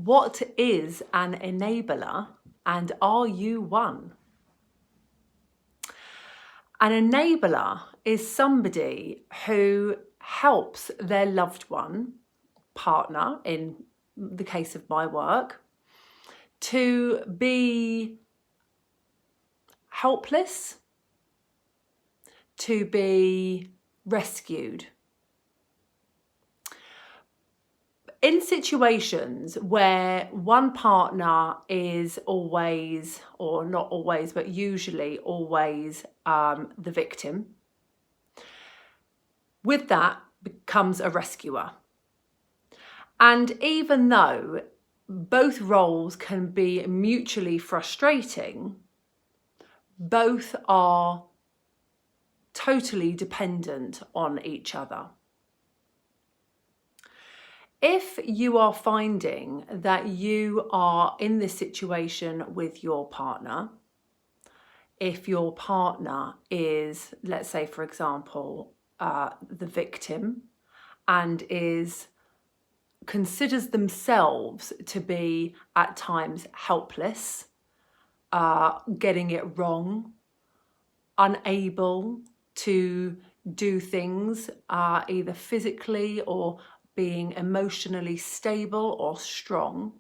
What is an enabler, and are you one? An enabler is somebody who helps their loved one, partner, in the case of my work, to be helpless, to be rescued. In situations where one partner is always, or not always, but usually always the victim, with that becomes a rescuer. And even though both roles can be mutually frustrating, both are totally dependent on each other. If you are finding that you are in this situation with your partner, if your partner is, let's say, for example, the victim and considers themselves to be at times helpless, getting it wrong, unable to do things either physically or being emotionally stable or strong,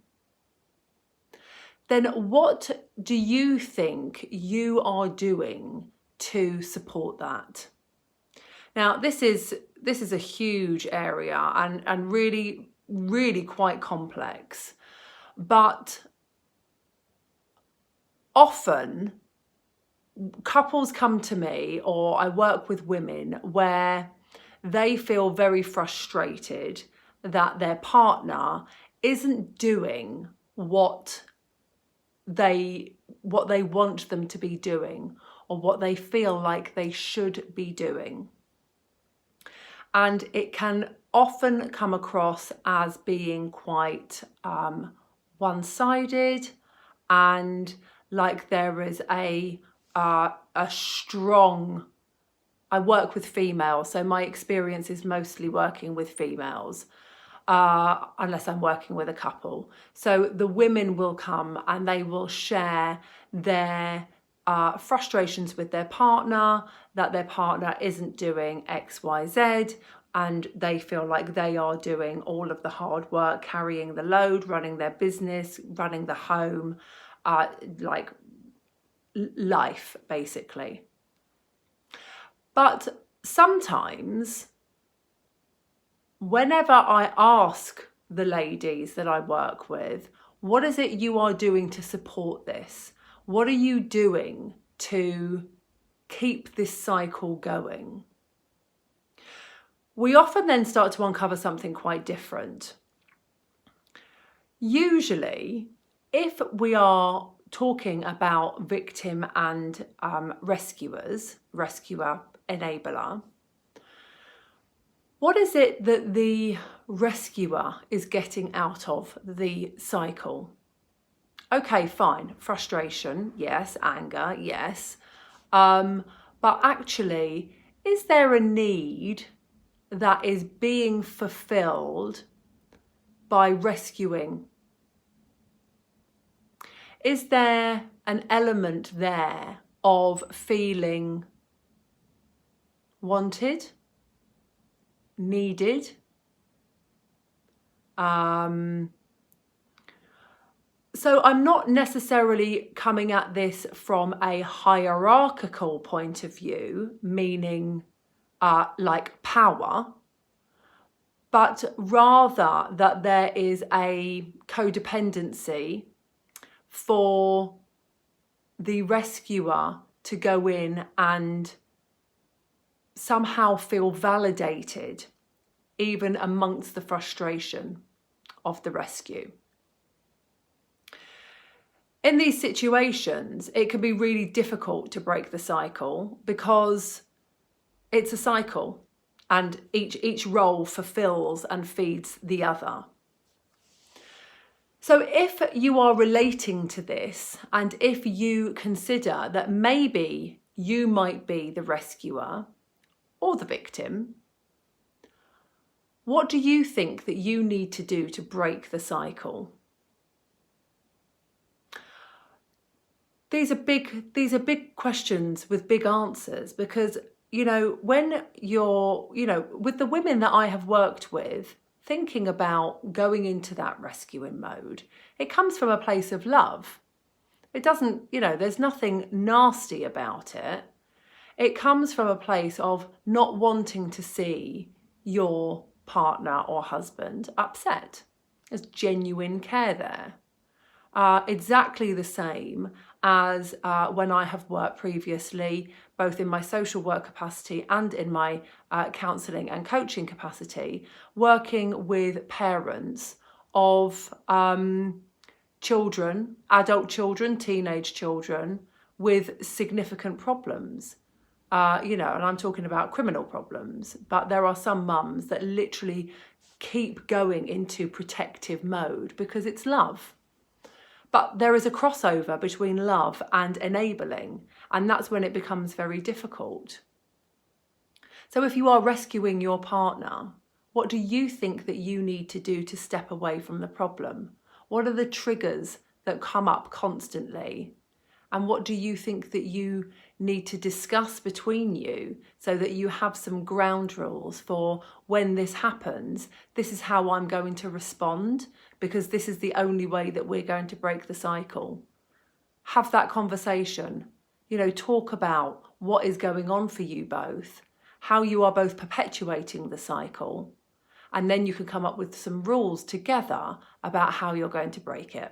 then what do you think you are doing to support that? Now, this is a huge area and really, really quite complex, but often couples come to me, or I work with women where they feel very frustrated that their partner isn't doing what they want them to be doing, or what they feel like they should be doing. And it can often come across as being quite one-sided, and like there is a strong, I work with females, so my experience is mostly working with females, unless I'm working with a couple. So the women will come and they will share their frustrations with their partner, that their partner isn't doing X, Y, Z, and they feel like they are doing all of the hard work, carrying the load, running their business, running the home, like life, basically. But sometimes, whenever I ask the ladies that I work with, what is it you are doing to support this? What are you doing to keep this cycle going? We often then start to uncover something quite different. Usually, if we are talking about victim and rescuer, enabler, what is it that the rescuer is getting out of the cycle? Okay, fine, frustration, yes, anger, yes. But actually, is there a need that is being fulfilled by rescuing? Is there an element there of feeling wanted, needed? So I'm not necessarily coming at this from a hierarchical point of view, meaning like power, but rather that there is a codependency for the rescuer to go in and somehow feel validated, even amongst the frustration of the rescue. In these situations, it can be really difficult to break the cycle because it's a cycle and each role fulfills and feeds the other. So if you are relating to this, and if you consider that maybe you might be the rescuer or the victim, what do you think that you need to do to break the cycle? These are big questions with big answers, because when you're with the women that I have worked with, thinking about going into that rescuing mode, it comes from a place of love. It doesn't, there's nothing nasty about it. It comes from a place of not wanting to see your partner or husband upset. There's genuine care there. Exactly the same as when I have worked previously, both in my social work capacity and in my counselling and coaching capacity, working with parents of children, adult children, teenage children with significant problems. And I'm talking about criminal problems, but there are some mums that literally keep going into protective mode because it's love. But there is a crossover between love and enabling, and that's when it becomes very difficult. So if you are rescuing your partner, what do you think that you need to do to step away from the problem? What are the triggers that come up constantly? And what do you think that you need to discuss between you so that you have some ground rules for when this happens, this is how I'm going to respond, because this is the only way that we're going to break the cycle. Have that conversation. Talk about what is going on for you both, how you are both perpetuating the cycle, and then you can come up with some rules together about how you're going to break it.